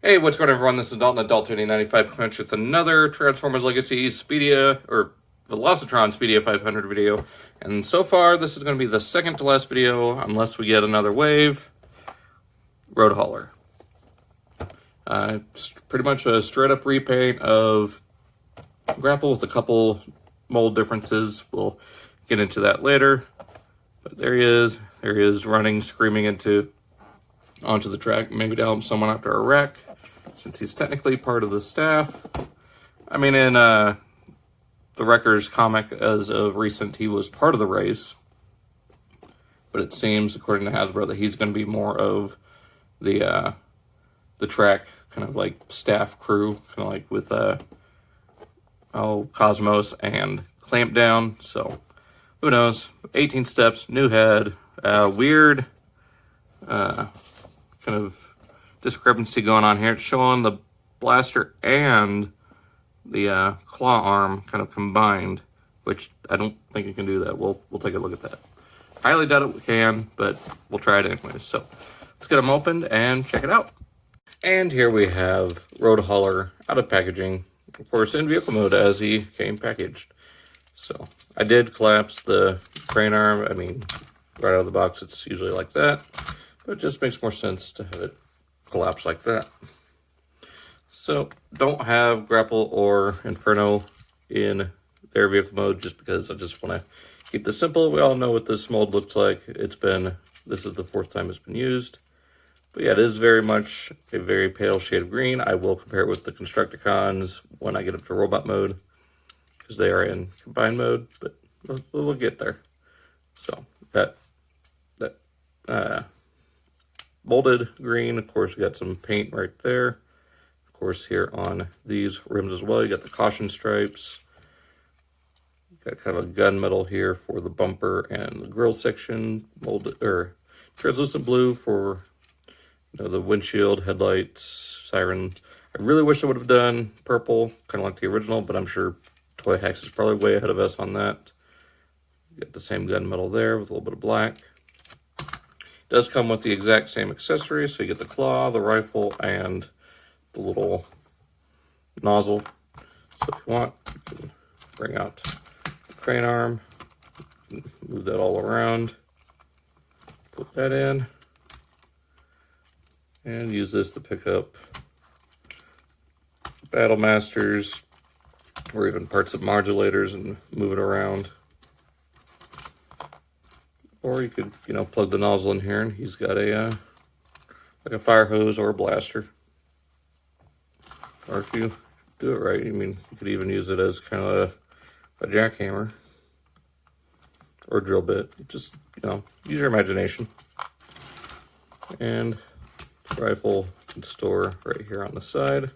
Hey, what's going on, everyone? This is Dalton, Adult2095, coming with another Transformers Legacy Speedia, or Velocitron Speedia 500 video. And so far, this is going to be the second to last video, unless we get another wave. Roadhauler. Pretty much a straight-up repaint of Grapple with a couple mold differences. We'll get into that later. But there he is. There he is, running, screaming onto the track, maybe to help someone after a wreck, since he's technically part of the staff. I mean, in the Wreckers comic, as of recent, he was part of the race, but it seems, according to Hasbro, that he's going to be more of the track, kind of like staff crew, kind of like with Cosmos and Clampdown. So who knows? 18 steps, new head, weird kind of discrepancy going on here. It's showing the blaster and the claw arm kind of combined, which I don't think it can do that. We'll take a look at that. Highly doubt it can, but we'll try it anyways. So let's get them opened and check it out. And here we have Roadhauler out of packaging, of course in vehicle mode as he came packaged. So I did collapse the crane arm. I mean, right out of the box it's usually like that, but it just makes more sense to have it collapse like that. So don't have Grapple or Inferno in their vehicle mode just because I just want to keep this simple. We all know what this mold looks like. This is the fourth time it's been used. But yeah, it is very much a very pale shade of green. I will compare it with the Constructicons when I get up to robot mode, because they are in combined mode, but we'll get there. So that molded green, of course, we got some paint right there. Of course, here on these rims as well, you got the caution stripes. Got kind of a gunmetal here for the bumper and the grille section, molded or translucent blue for the windshield, headlights, sirens. I really wish I would have done purple, kind of like the original, but I'm sure Toy Hacks is probably way ahead of us on that. Got the same gunmetal there with a little bit of black. Does come with the exact same accessories, so you get the claw, the rifle, and the little nozzle. So if you want, you can bring out the crane arm, move that all around, put that in, and use this to pick up Battle Masters, or even parts of modulators and move it around. Or you could, plug the nozzle in here, and he's got like a fire hose or a blaster. Or if you do it right, you could even use it as kind of a jackhammer or a drill bit. Just, use your imagination. And the rifle you can store right here on the side.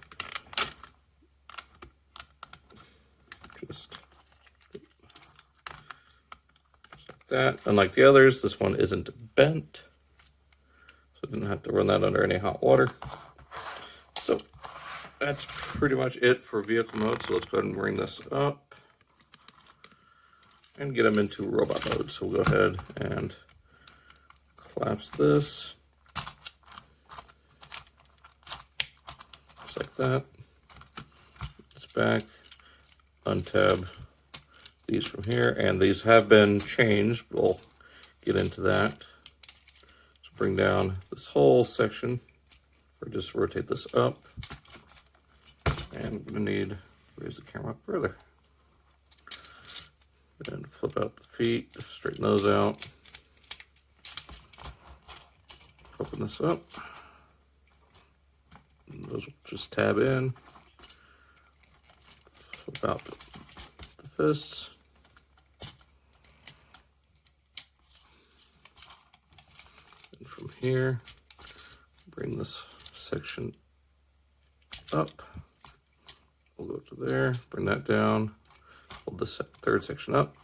Just like that. Unlike the others, this one isn't bent, so I didn't have to run that under any hot water. So that's pretty much it for vehicle mode. So let's go ahead and bring this up and get them into robot mode. So we'll go ahead and collapse this just like that. It's back. Untab these from here, and these have been changed. We'll get into that. Let's bring down this whole section, or just rotate this up. And we're going to need to raise the camera up further. And flip out the feet, straighten those out. Open this up. And those will just tab in. Flip out the fists. And from here, bring this section up. We'll go to there, bring that down, hold this third section up,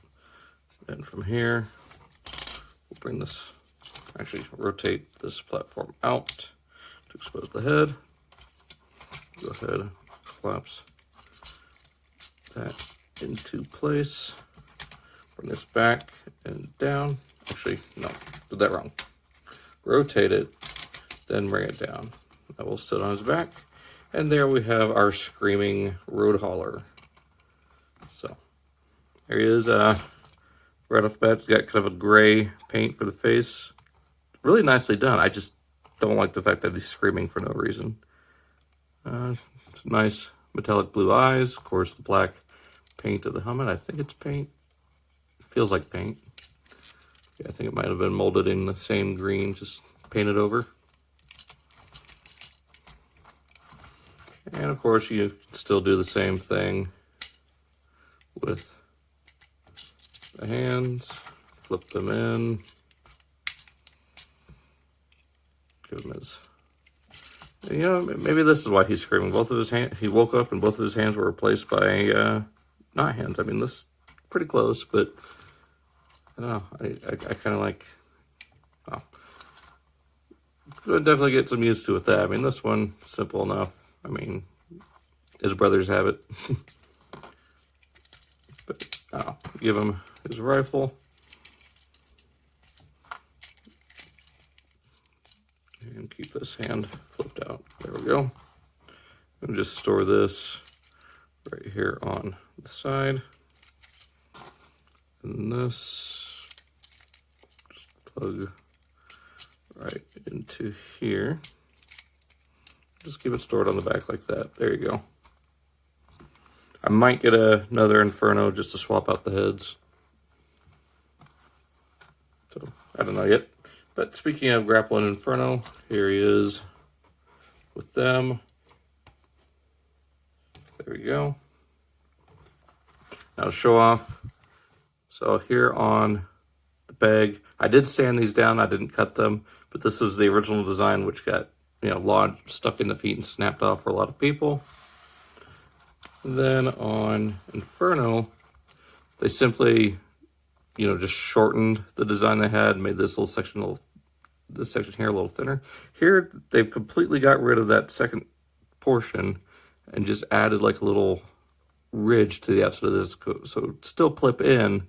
and from here, we'll bring this, actually rotate this platform out to expose the head. Go ahead, collapse that into place, bring this back and down. Actually, no, did that wrong. Rotate it, then bring it down. That will sit on his back. And there we have our screaming Roadhauler. So there he is. Right off the bat, he's got kind of a gray paint for the face. Really nicely done. I just don't like the fact that he's screaming for no reason. Some nice metallic blue eyes. Of course, the black paint of the helmet. I think it's paint. It feels like paint. Yeah, I think it might have been molded in the same green, just painted over. And of course, you can still do the same thing with the hands. Flip them in. Give him his. You know, maybe this is why he's screaming. Both of his hands. He woke up and both of his hands were replaced by not hands. I mean, this is pretty close, but I don't know. I kind of like. Oh, could definitely get some used to with that. I mean, this one simple enough. I mean, his brothers have it. But give him his rifle. And keep this hand flipped out. There we go. And just store this right here on the side. And this just plug right into here. Just keep it stored on the back like that. There you go. I might get another Inferno just to swap out the heads. So, I don't know yet. But speaking of Grapple and Inferno, here he is with them. There we go. Now to show off. So here on the bag, I did sand these down. I didn't cut them. But this is the original design, which got, lodged, stuck in the feet and snapped off for a lot of people. And then on Inferno, they simply, just shortened the design they had, made this little section, this section here a little thinner. Here, they've completely got rid of that second portion and just added like a little ridge to the outside of this, so it would still clip in,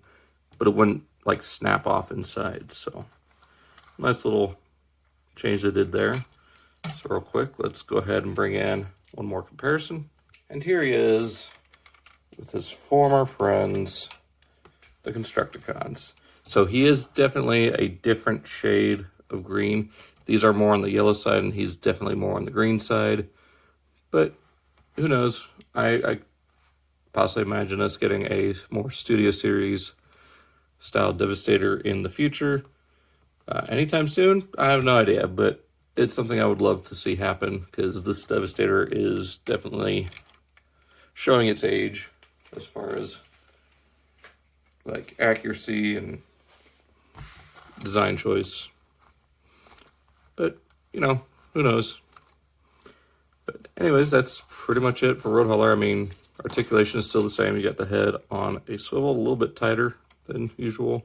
but it wouldn't like snap off inside. So nice little change they did there. So real quick, let's go ahead and bring in one more comparison. And here he is with his former friends, the Constructicons. So he is definitely a different shade of green. These are more on the yellow side, and he's definitely more on the green side. But who knows? I possibly imagine us getting a more Studio Series style Devastator in the future. Anytime soon? I have no idea, but it's something I would love to see happen, because this Devastator is definitely showing its age as far as like accuracy and design choice. But, who knows? But anyways, that's pretty much it for Roadhauler. I mean, articulation is still the same. You got the head on a swivel, a little bit tighter than usual.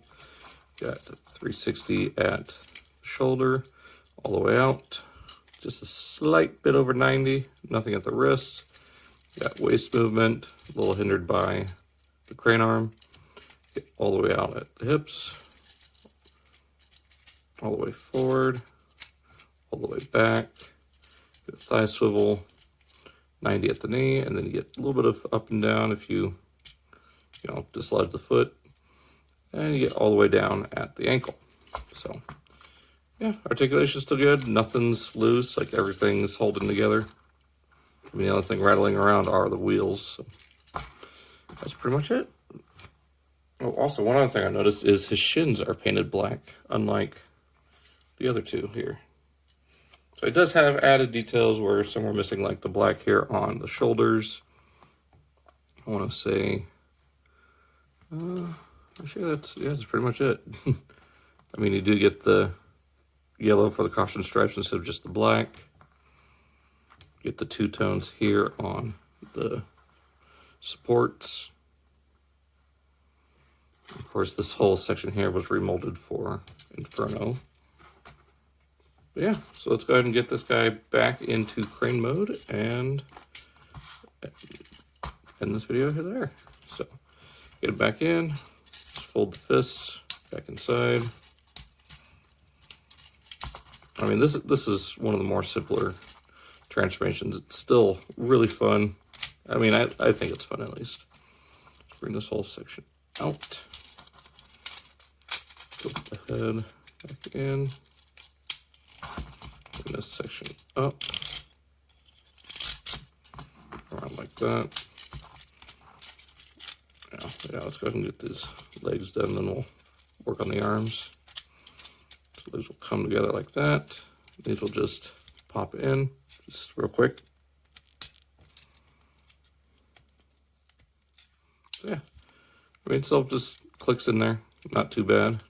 Got 360 at shoulder, all the way out. Just a slight bit over 90, nothing at the wrist. Got waist movement, a little hindered by the crane arm. Get all the way out at the hips, all the way forward, all the way back. Get a thigh swivel, 90 at the knee, and then you get a little bit of up and down if you dislodge the foot. And you get all the way down at the ankle. So, yeah, articulation's still good. Nothing's loose, like everything's holding together. I mean, the only thing rattling around are the wheels. So that's pretty much it. Oh, also, one other thing I noticed is his shins are painted black, unlike the other two here. So it does have added details where some are missing, like the black here on the shoulders. I want to say, actually, that's pretty much it. I mean, you do get the yellow for the caution stripes instead of just the black. Get the two tones here on the supports. Of course, this whole section here was remolded for Inferno. But yeah, so let's go ahead and get this guy back into crane mode and end this video here there. So get it back in, just fold the fists back inside. I mean, this is one of the more simpler transformations. It's still really fun. I mean, I think it's fun at least. Let's bring this whole section out. Flip the head back in. Bring this section up. Around like that. Yeah, let's go ahead and get these legs done, then we'll work on the arms. So legs will come together like that. These will just pop in, just real quick. So yeah, I mean, itself just clicks in there, not too bad.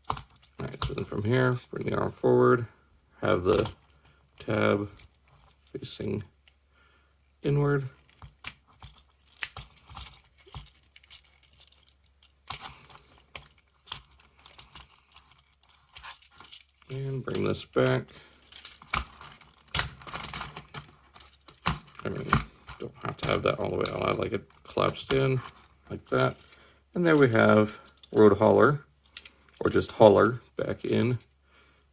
All right, so then from here, bring the arm forward, have the tab facing inward. And bring this back. I mean, don't have to have that all the way out. I like it collapsed in like that. And there we have Roadhauler, or just Hauler, back in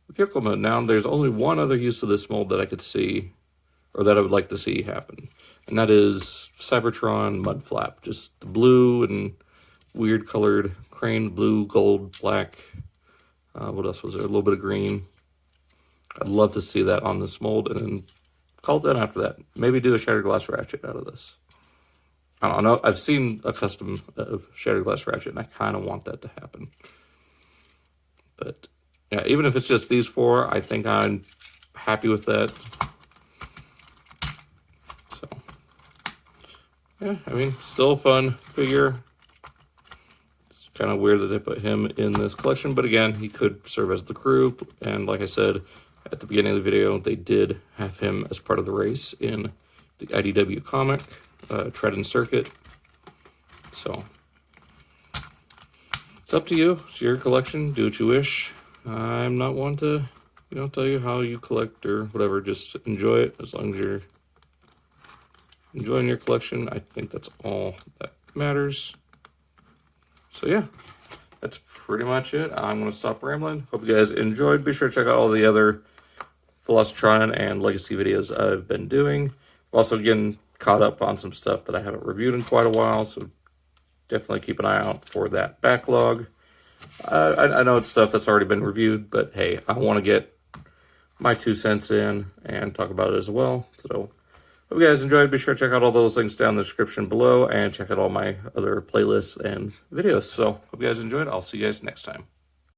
vehicle mode. Now, there's only one other use of this mold that I could see, or that I would like to see happen. And that is Cybertron Mud Flap. Just the blue and weird colored crane, blue, gold, black. What else was there? A little bit of green. I'd love to see that on this mold, and then call it done after that. Maybe do a Shattered Glass Ratchet out of this. I don't know. I've seen a custom of Shattered Glass Ratchet, and I kind of want that to happen. But yeah, even if it's just these four, I think I'm happy with that. So yeah, I mean, still a fun figure. Kind of weird that they put him in this collection, but again, he could serve as the crew. And like I said at the beginning of the video, they did have him as part of the race in the IDW comic, Tread and Circuit. So it's up to you. It's your collection. Do what you wish. I'm not one to, tell you how you collect or whatever. Just enjoy it. As long as you're enjoying your collection, I think that's all that matters. So yeah, that's pretty much it. I'm going to stop rambling. Hope you guys enjoyed. Be sure to check out all the other Velocitron and Legacy videos I've been doing. Also getting caught up on some stuff that I haven't reviewed in quite a while, so definitely keep an eye out for that backlog. I know it's stuff that's already been reviewed, but hey, I want to get my 2 cents in and talk about it as well. So hope you guys enjoyed. Be sure to check out all those links down in the description below and check out all my other playlists and videos. So hope you guys enjoyed. I'll see you guys next time.